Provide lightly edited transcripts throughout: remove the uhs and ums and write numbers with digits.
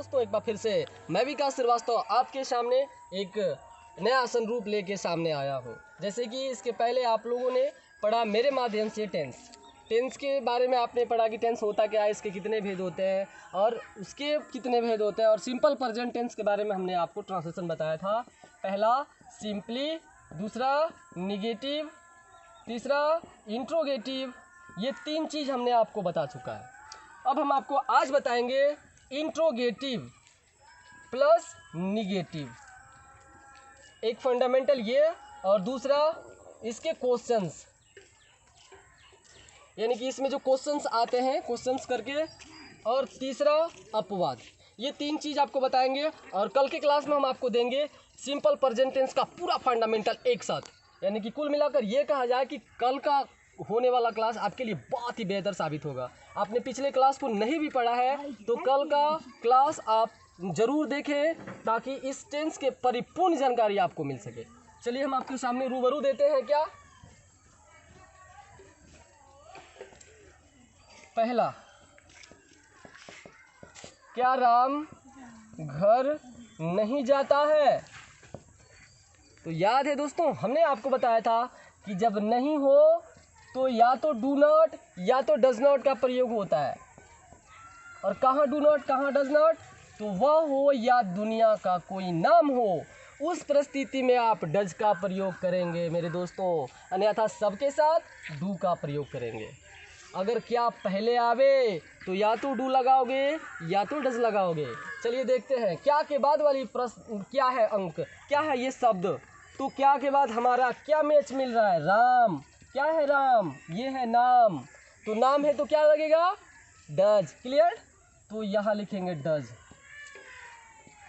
दोस्तों, एक बार फिर से मैं विकास श्रीवास्तव आपके सामने एक नया आसन रूप लेके सामने आया हूँ। जैसे कि इसके पहले आप लोगों ने पढ़ा मेरे माध्यम से टेंस के बारे में आपने पढ़ा कि टेंस होता क्या है, इसके कितने भेद होते हैं और उसके कितने भेद होते हैं, और सिंपल प्रेजेंट टेंस के बारे में हमने आपको ट्रांसलेशन बताया था। पहला सिंपली, दूसरा निगेटिव, तीसरा इंट्रोगेटिव, ये तीन चीज़ हमने आपको बता चुका है। अब हम आपको आज बताएंगे इंट्रोगेटिव प्लस निगेटिव, एक फंडामेंटल ये और दूसरा इसके क्वेश्चंस, यानी कि इसमें जो क्वेश्चंस आते हैं क्वेश्चंस करके, और तीसरा अपवाद। ये तीन चीज़ आपको बताएंगे और कल के क्लास में हम आपको देंगे सिंपल प्रेजेंट टेंस का पूरा फंडामेंटल एक साथ। यानी कि कुल मिलाकर ये कहा जाए कि कल का होने वाला क्लास आपके लिए बहुत ही बेहतर साबित होगा। आपने पिछले क्लास को नहीं भी पढ़ा है तो कल का क्लास आप ज़रूर देखें ताकि इस टेंस के परिपूर्ण जानकारी आपको मिल सके। चलिए हम आपके सामने रूबरू देते हैं क्या। पहला, क्या राम घर नहीं जाता है? तो याद है दोस्तों, हमने आपको बताया था कि जब नहीं हो तो या तो डू नॉट या तो डज नॉट का प्रयोग होता है। और कहाँ डू नॉट कहाँ डज नॉट? तो वह हो या दुनिया का कोई नाम हो, उस परिस्थिति में आप डज का प्रयोग करेंगे मेरे दोस्तों, अन्यथा सबके साथ डू का प्रयोग करेंगे। अगर क्या पहले आवे तो या तो डू लगाओगे या तो डज लगाओगे। चलिए देखते हैं क्या के बाद वाली प्रश्न क्या है, अंक क्या है ये शब्द। तो क्या के बाद हमारा क्या मैच मिल रहा है? राम। क्या है राम? ये है नाम। तो नाम है तो क्या लगेगा? डज। क्लियर? तो यहाँ लिखेंगे डज,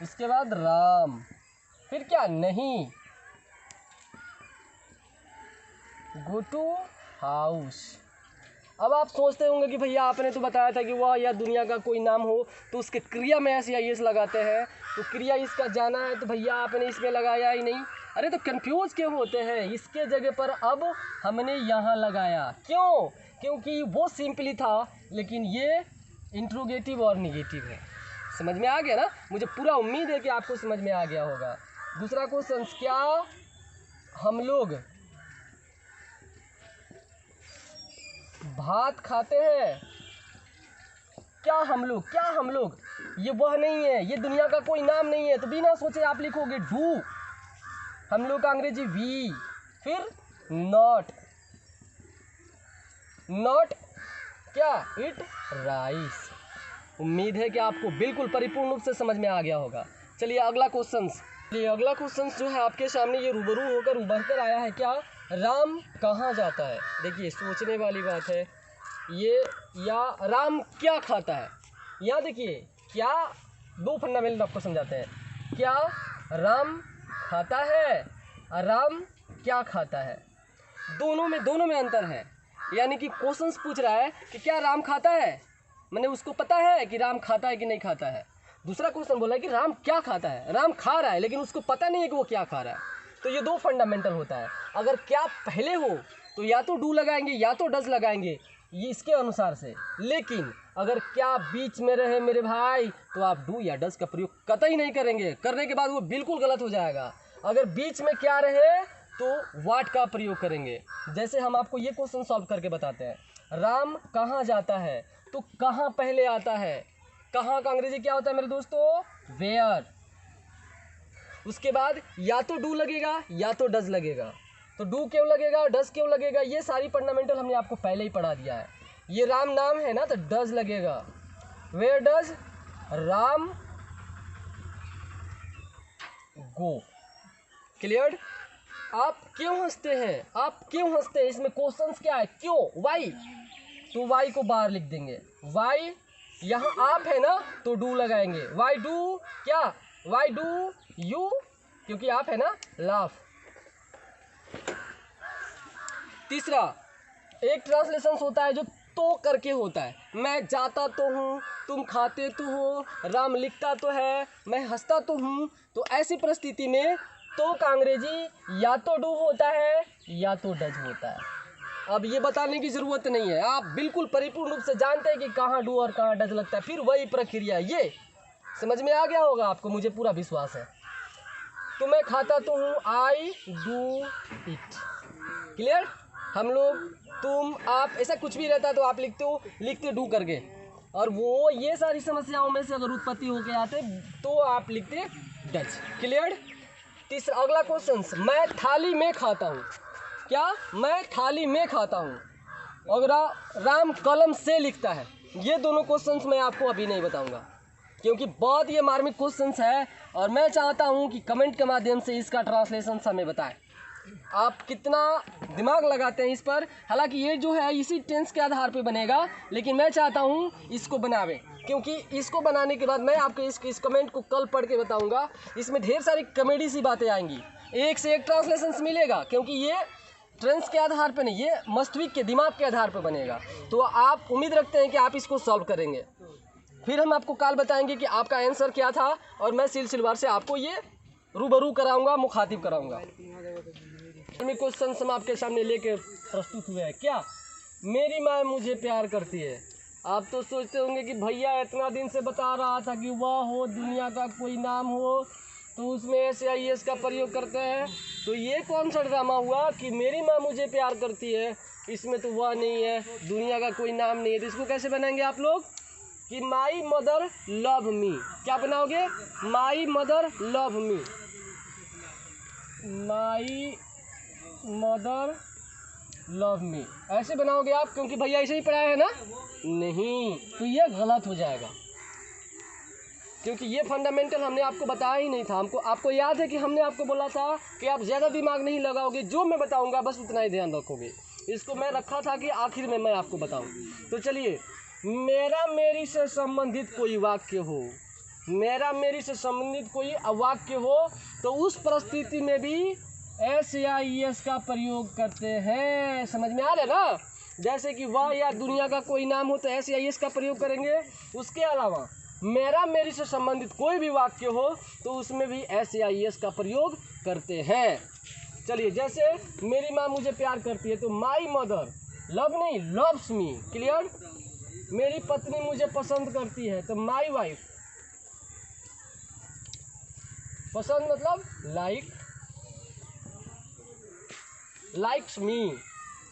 उसके बाद राम, फिर क्या? नहीं, गो टू हाउस। अब आप सोचते होंगे कि भैया आपने तो बताया था कि वह या दुनिया का कोई नाम हो तो उसके क्रिया में ऐसे या ये लगाते हैं, तो क्रिया इसका जाना है तो भैया आपने इसमें लगाया ही नहीं। अरे तो कंफ्यूज क्यों होते हैं? इसके जगह पर अब हमने यहाँ लगाया। क्यों? क्योंकि वो सिंपली था लेकिन ये इंट्रोगेटिव और निगेटिव है। समझ में आ गया ना? मुझे पूरा उम्मीद है कि आपको समझ में आ गया होगा। दूसरा क्वेश्चन, क्या हम लोग भात खाते हैं? क्या हम लोग, ये वह नहीं है, ये दुनिया का कोई नाम नहीं है, तो बिना सोचे आप लिखोगे डू। हम लोग का अंग्रेजी वी, फिर नॉट, क्या? It rice. उम्मीद है कि आपको बिल्कुल परिपूर्ण रूप से समझ में आ गया होगा। चलिए अगला क्वेश्चन जो है आपके सामने ये रूबरू होकर उभर कर आया है। क्या? राम कहाँ जाता है? देखिए सोचने वाली बात है ये। या राम क्या खाता है? यहाँ देखिए क्या, दो फंडामेंटल आपको समझाते हैं। क्या राम खाता है और राम क्या खाता है? दोनों में अंतर है। यानी कि क्वेश्चंस पूछ रहा है कि क्या राम खाता है, मैंने उसको पता है कि राम खाता है कि नहीं खाता है। दूसरा क्वेश्चन बोला है कि राम क्या खाता है, राम खा रहा है लेकिन उसको पता नहीं है कि वो क्या खा रहा है। तो ये दो फंडामेंटल होता है। अगर क्या पहले हो तो या तो डू लगाएंगे या तो डज लगाएंगे, ये इसके अनुसार से। लेकिन अगर क्या बीच में रहे मेरे भाई तो आप डू या डज का प्रयोग कतई नहीं करेंगे, करने के बाद वो बिल्कुल गलत हो जाएगा। अगर बीच में क्या रहे तो व्हाट का प्रयोग करेंगे। जैसे हम आपको ये क्वेश्चन सॉल्व करके बताते हैं, राम कहाँ जाता है, तो कहाँ पहले आता है? कहाँ का अंग्रेजी क्या होता है मेरे दोस्तों? वेयर। उसके बाद या तो डू लगेगा या तो डज लगेगा। तो डू क्यों लगेगा, डज क्यों लगेगा, ये सारी फंडामेंटल हमने आपको पहले ही पढ़ा दिया है। ये राम नाम है ना तो डज लगेगा। Where does Ram go. Clear? आप क्यों हंसते हैं? इसमें क्वेश्चंस क्या है? क्यों? वाई। तो वाई को बाहर लिख देंगे। वाई, यहाँ आप है ना तो डू लगाएंगे। वाई डू, क्या? वाई डू यू, क्योंकि आप है ना, लाफ। तीसरा, एक ट्रांसलेशन होता है जो तो करके होता है। मैं जाता तो हूँ, तुम खाते तो हो, राम लिखता तो है, मैं हंसता तो हूँ। तो ऐसी परिस्थिति में तो का अंग्रेजी या तो डू होता है या तो डज होता है। अब ये बताने की ज़रूरत नहीं है, आप बिल्कुल परिपूर्ण रूप से जानते हैं कि कहाँ डू और कहाँ डज लगता है। फिर वही प्रक्रिया, ये समझ में आ गया होगा आपको, मुझे पूरा विश्वास है। तो मैं खाता तो हूँ, आई डू इट। क्लियर? हम लोग, तुम, आप, ऐसा कुछ भी रहता तो आप लिखते डू करके, और वो ये सारी समस्याओं में से अगर उत्पत्ति होके आते तो आप लिखते डज। क्लियर? तीसरा अगला क्वेश्चन, मैं थाली में खाता हूँ। क्या? मैं थाली में खाता हूँ। अगर राम कलम से लिखता है। ये दोनों क्वेश्चंस मैं आपको अभी नहीं बताऊंगा, क्योंकि बहुत ये मार्मिक क्वेश्चंस है, और मैं चाहता हूँ कि कमेंट के माध्यम से इसका ट्रांसलेशन हमें बताएं। आप कितना दिमाग लगाते हैं इस पर। हालांकि ये जो है इसी टेंस के आधार पे बनेगा, लेकिन मैं चाहता हूँ इसको बनावें, क्योंकि इसको बनाने के बाद मैं आपको इस कमेंट को कल पढ़ के बताऊँगा। इसमें ढेर सारी कॉमेडी सी बातें आएंगी, एक से एक ट्रांसलेशन मिलेगा, क्योंकि ये ट्रेंड्स के आधार पे नहीं, ये मस्तिष्क के दिमाग के आधार पे बनेगा। तो आप उम्मीद रखते हैं कि आप इसको सॉल्व करेंगे। फिर हम आपको कल बताएंगे कि आपका आंसर क्या था, और मैं सिलसिलेवार से आपको ये रूबरू कराऊंगा, मुखातिब कराऊंगा। क्वेश्चन हम आपके सामने लेके प्रस्तुत हुए हैं। क्या? मेरी माँ मुझे प्यार करती है। आप तो सोचते होंगे कि भैया इतना दिन से बता रहा था कि वह हो दुनिया का कोई नाम हो तो उसमें ऐसे IS का प्रयोग करते हैं, तो ये कौन सा ड्रामा हुआ कि मेरी माँ मुझे प्यार करती है, इसमें तो वह नहीं है, दुनिया का कोई नाम नहीं है। तो इसको कैसे बनाएंगे आप लोग कि माई मदर लव मी। क्या बनाओगे? My mother love me, my mother love me, ऐसे बनाओगे आप, क्योंकि भैया ऐसे ही पढ़ाया है ना। नहीं, तो ये गलत हो जाएगा, क्योंकि ये फंडामेंटल हमने आपको बताया ही नहीं था। आपको याद है कि हमने आपको बोला था कि आप ज़्यादा दिमाग नहीं लगाओगे, जो मैं बताऊंगा बस उतना ही ध्यान रखोगे। इसको मैं रखा था कि आखिर में मैं आपको बताऊं। तो चलिए, मेरा मेरी से संबंधित कोई वाक्य हो, मेरा मेरी से संबंधित कोई वाक्य हो, तो उस परिस्थिति में भी एस या IS का प्रयोग करते हैं। समझ में आ रहा है ना? जैसे कि वह या दुनिया का कोई नाम हो तो एस या IS का प्रयोग करेंगे। उसके अलावा मेरा मेरी से संबंधित कोई भी वाक्य हो तो उसमें भी एस या IS का प्रयोग करते हैं। चलिए, जैसे मेरी माँ मुझे प्यार करती है तो माई मदर लव नहीं, लव्स मी। क्लियर? मेरी पत्नी मुझे पसंद करती है तो माई वाइफ, पसंद मतलब लाइक्स मी।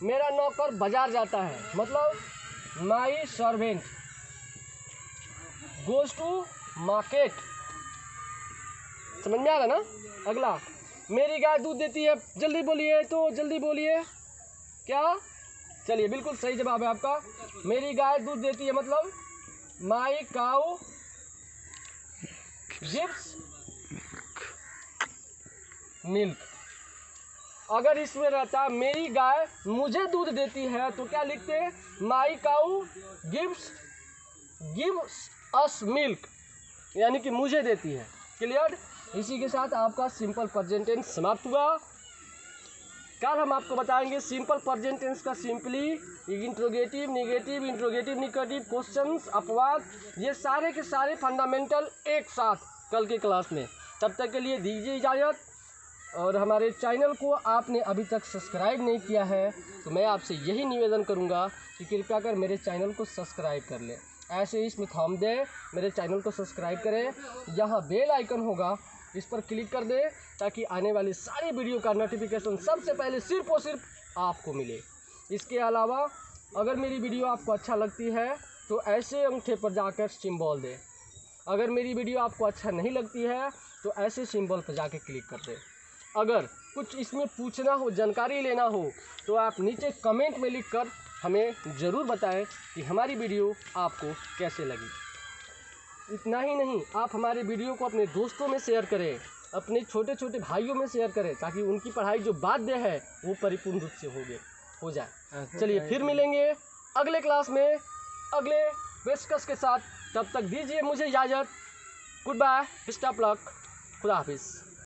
मेरा नौकर बाजार जाता है मतलब my servant goes to market. समझ में आ रहा ना? अगला, मेरी गाय दूध देती है। जल्दी बोलिए, तो जल्दी बोलिए। क्या? चलिए, बिल्कुल सही जवाब है आपका। मेरी गाय दूध देती है मतलब माई काऊ गिव्स मिल्क। अगर इसमें रहता मेरी गाय मुझे दूध देती है तो क्या लिखते हैं? माई काऊ गिव्स अस मिल्क, यानी कि मुझे देती है। क्लियर? इसी के साथ आपका सिंपल प्रेजेंट टेंस समाप्त हुआ। कल हम आपको बताएंगे सिंपल प्रेजेंट टेंस का simply, interrogative, negative, interrogative negative, questions, अपवाद, ये सारे के सारे फंडामेंटल एक साथ कल की क्लास में। तब तक के लिए दीजिए इजाज़त। और हमारे चैनल को आपने अभी तक सब्सक्राइब नहीं किया है तो मैं आपसे यही निवेदन करूंगा कि कृपया कर मेरे चैनल को सब्सक्राइब कर लें। ऐसे इसमें थंब दें, मेरे चैनल को सब्सक्राइब करें। यहाँ बेल आइकन होगा, इस पर क्लिक कर दें ताकि आने वाली सारी वीडियो का नोटिफिकेशन सबसे पहले सिर्फ और सिर्फ आपको मिले। इसके अलावा अगर मेरी वीडियो आपको अच्छा लगती है तो ऐसे अंगूठे पर जाकर सिंबल दें। अगर मेरी वीडियो आपको अच्छा नहीं लगती है तो ऐसे सिंबल पर जाकर क्लिक कर दें। अगर कुछ इसमें पूछना हो, जानकारी लेना हो तो आप नीचे कमेंट में लिखकर हमें ज़रूर बताएं कि हमारी वीडियो आपको कैसे लगी। इतना ही नहीं, आप हमारे वीडियो को अपने दोस्तों में शेयर करें, अपने छोटे छोटे भाइयों में शेयर करें, ताकि उनकी पढ़ाई जो बाध्य है वो परिपूर्ण रूप से हो जाए। चलिए, फिर मिलेंगे अगले क्लास में अगले पेशकश के साथ। तब तक दीजिए मुझे इजाज़त। Goodbye, best of luck, खुदा हाफिज़।